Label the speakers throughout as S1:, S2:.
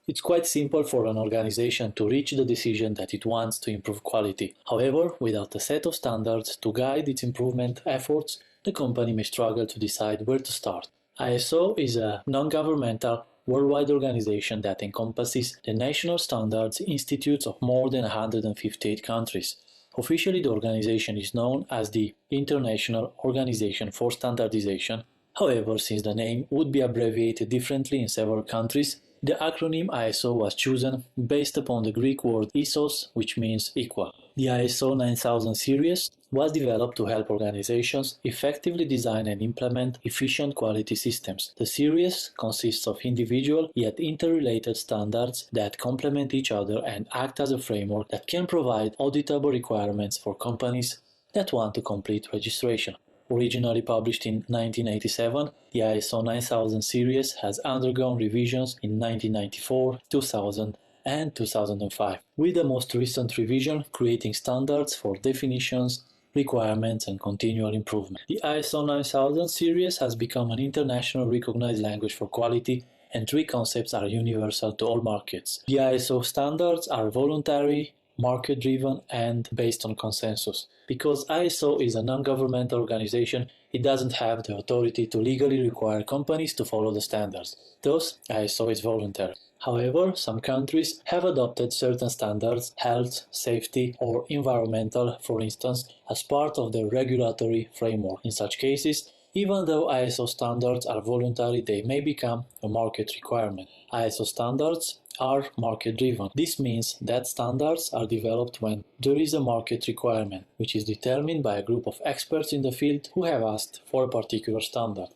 S1: It's quite simple for an organization to reach the decision that it wants to improve quality. However, without a set of standards to guide its improvement efforts, the company may struggle to decide where to start. ISO is a non-governmental worldwide organization that encompasses the national standards institutes of more than 158 countries. Officially, the organization is known as the International Organization for Standardization. However, since the name would be abbreviated differently in several countries, the acronym ISO was chosen based upon the Greek word isos, which means equal. The ISO 9000 series was developed to help organizations effectively design and implement efficient quality systems. The series consists of individual yet interrelated standards that complement each other and act as a framework that can provide auditable requirements for companies that want to complete registration. Originally published in 1987, the ISO 9000 series has undergone revisions in 1994, 2000, and 2005, with the most recent revision creating standards for definitions, requirements, and continual improvement. The ISO 9000 series has become an international recognized language for quality, and three concepts are universal to all markets. The ISO standards are voluntary, market-driven, and based on consensus. Because ISO is a non-governmental organization, it doesn't have the authority to legally require companies to follow the standards. Thus, ISO is voluntary. However, some countries have adopted certain standards, health, safety, or environmental, for instance, as part of their regulatory framework. In such cases, even though ISO standards are voluntary, they may become a market requirement. ISO standards are market-driven. This means that standards are developed when there is a market requirement, which is determined by a group of experts in the field who have asked for a particular standard.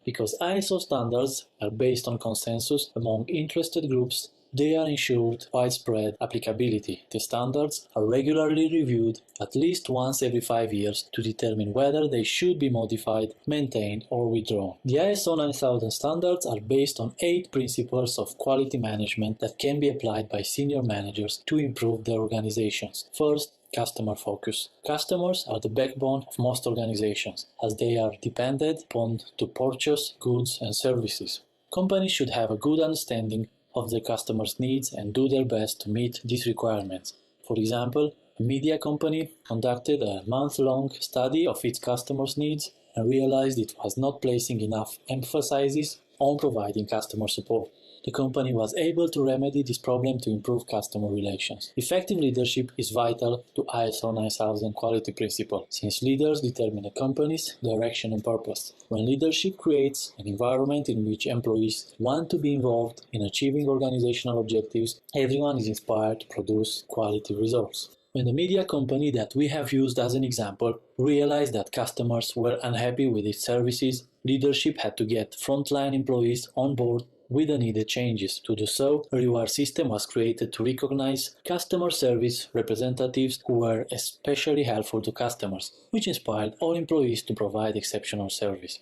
S1: Because ISO standards are based on consensus among interested groups, they are ensured widespread applicability. The standards are regularly reviewed at least once every 5 years to determine whether they should be modified, maintained, or withdrawn. The ISO 9000 standards are based on 8 principles of quality management that can be applied by senior managers to improve their organizations. First, customer focus. Customers are the backbone of most organizations, as they are dependent upon to purchase goods and services. Companies should have a good understanding of their customers' needs and do their best to meet these requirements. For example, a media company conducted a month-long study of its customers' needs and realized it was not placing enough emphasis on providing customer support. The company was able to remedy this problem to improve customer relations. Effective leadership is vital to ISO 9000 quality principle, since leaders determine a company's direction and purpose. When leadership creates an environment in which employees want to be involved in achieving organizational objectives, everyone is inspired to produce quality results. When the media company that we have used as an example realized that customers were unhappy with its services, leadership had to get frontline employees on board with the needed changes. To do so, a reward system was created to recognize customer service representatives who were especially helpful to customers, which inspired all employees to provide exceptional service.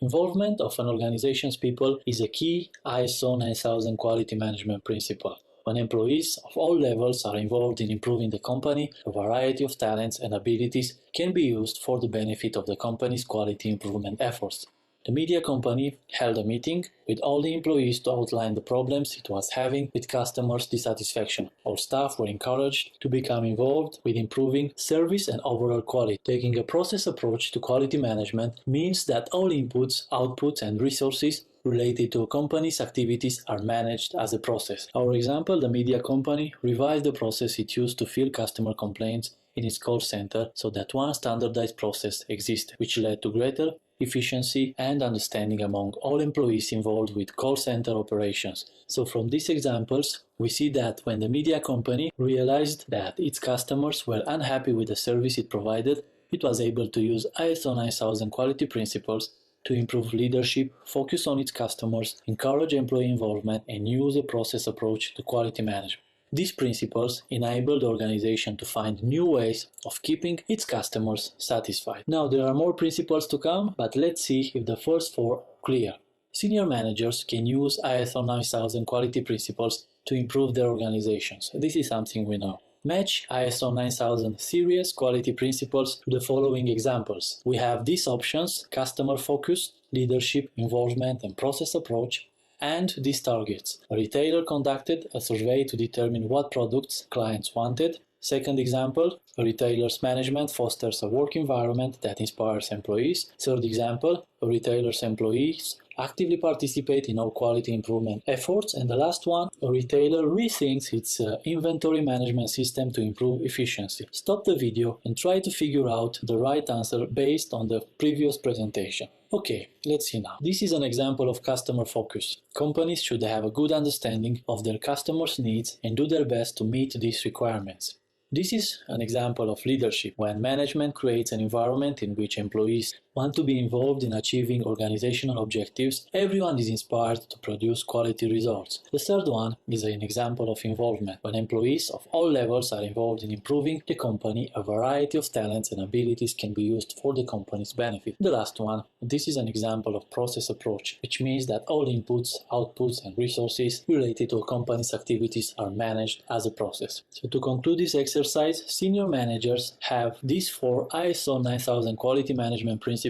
S1: Involvement of an organization's people is a key ISO 9000 quality management principle. When employees of all levels are involved in improving the company, a variety of talents and abilities can be used for the benefit of the company's quality improvement efforts. The media company held a meeting with all the employees to outline the problems it was having with customers' dissatisfaction. All staff were encouraged to become involved with improving service and overall quality. Taking a process approach to quality management means that all inputs, outputs, and resources related to a company's activities are managed as a process. Our example, the media company revised the process it used to field customer complaints in its call center so that one standardized process existed, which led to greater efficiency and understanding among all employees involved with call center operations. So from these examples, we see that when the media company realized that its customers were unhappy with the service it provided, it was able to use ISO 9000 quality principles to improve leadership, focus on its customers, encourage employee involvement, and use a process approach to quality management. These principles enable the organization to find new ways of keeping its customers satisfied. Now, there are more principles to come, but let's see if the first 4 are clear. Senior managers can use ISO 9000 quality principles to improve their organizations. This is something we know. Match ISO 9000 series quality principles to the following examples. We have these options: customer focus, leadership, involvement, and process approach, and these targets. A retailer conducted a survey to determine what products clients wanted. Second example, a retailer's management fosters a work environment that inspires employees. Third example, a retailer's employees actively participate in all quality improvement efforts. And the last one, a retailer rethinks its inventory management system to improve efficiency. Stop the video and try to figure out the right answer based on the previous presentation. Okay, let's see now. This is an example of customer focus. Companies should have a good understanding of their customers' needs and do their best to meet these requirements. This is an example of leadership, when management creates an environment in which employees want to be involved in achieving organizational objectives. Everyone is inspired to produce quality results. The third one is an example of involvement, when employees of all levels are involved in improving the company. A variety of talents and abilities can be used for the company's benefit. The last one, this is an example of process approach, which means that all inputs, outputs, and resources related to a company's activities are managed as a process. So to conclude this exercise, senior managers have these 4 ISO 9000 quality management principles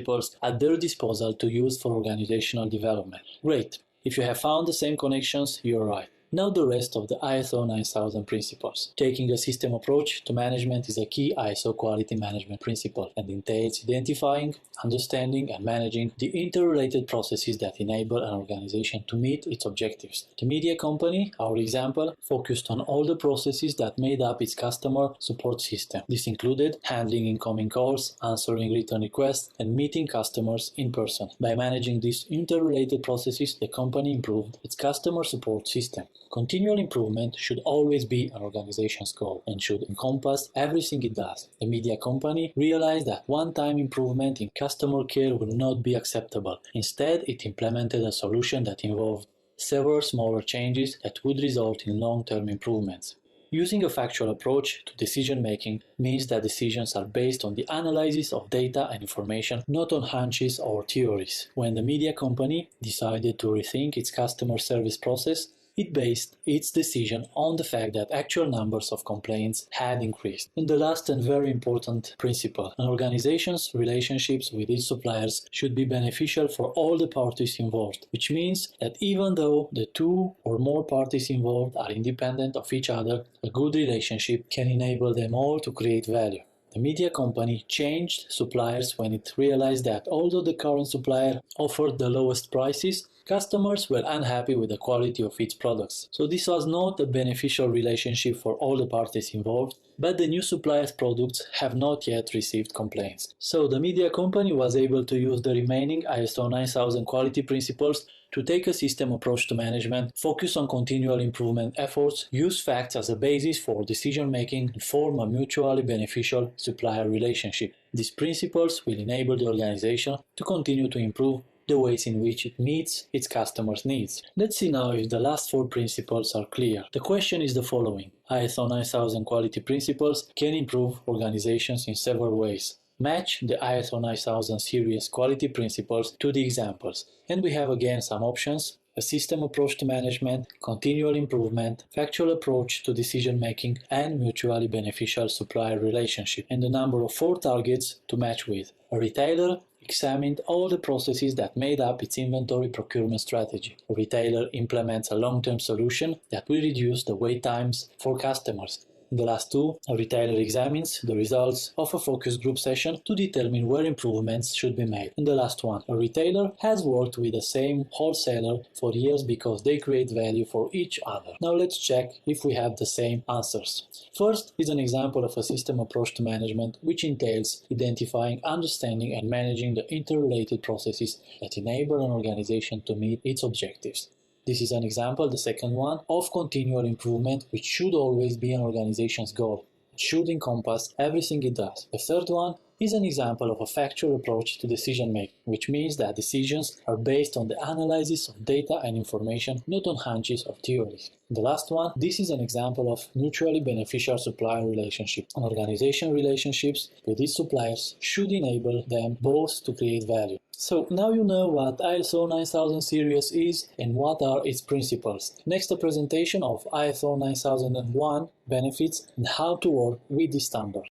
S1: at their disposal to use for organizational development. Great! If you have found the same connections, you're right. Now the rest of the ISO 9000 principles. Taking a system approach to management is a key ISO quality management principle and entails identifying, understanding, and managing the interrelated processes that enable an organization to meet its objectives. The media company, our example, focused on all the processes that made up its customer support system. This included handling incoming calls, answering return requests, and meeting customers in person. By managing these interrelated processes, the company improved its customer support system. Continual improvement should always be an organization's goal and should encompass everything it does. The media company realized that one-time improvement in customer care would not be acceptable. Instead, it implemented a solution that involved several smaller changes that would result in long-term improvements. Using a factual approach to decision-making means that decisions are based on the analysis of data and information, not on hunches or theories. When the media company decided to rethink its customer service process, it based its decision on the fact that actual numbers of complaints had increased. And the last and very important principle, an organization's relationships with its suppliers should be beneficial for all the parties involved, which means that even though the 2 or more parties involved are independent of each other, a good relationship can enable them all to create value. The media company changed suppliers when it realized that although the current supplier offered the lowest prices, customers were unhappy with the quality of its products. So this was not a beneficial relationship for all the parties involved, but the new supplier's products have not yet received complaints. So the media company was able to use the remaining ISO 9000 quality principles to take a system approach to management, focus on continual improvement efforts, use facts as a basis for decision-making, and form a mutually beneficial supplier relationship. These principles will enable the organization to continue to improve the ways in which it meets its customers' needs. Let's see now if the last 4 principles are clear. The question is the following. ISO 9000 quality principles can improve organizations in several ways. Match the ISO 9000 series quality principles to the examples. And we have again some options: a system approach to management, continual improvement, factual approach to decision-making, and mutually beneficial supplier relationship. And the number of 4 targets to match with. A retailer examined all the processes that made up its inventory procurement strategy. A retailer implements a long-term solution that will reduce the wait times for customers. In the last 2, a retailer examines the results of a focus group session to determine where improvements should be made. In the last one, a retailer has worked with the same wholesaler for years because they create value for each other. Now let's check if we have the same answers. First is an example of a system approach to management, which entails identifying, understanding, and managing the interrelated processes that enable an organization to meet its objectives. This is an example, the second one, of continual improvement, which should always be an organization's goal. It should encompass everything it does. The third one is an example of a factual approach to decision-making, which means that decisions are based on the analysis of data and information, not on hunches or theories. The last one, this is an example of mutually beneficial supplier relationship. An organization relationships with its suppliers should enable them both to create value. So now you know what ISO 9000 series is and what are its principles. Next, a presentation of ISO 9001 benefits and how to work with this standard.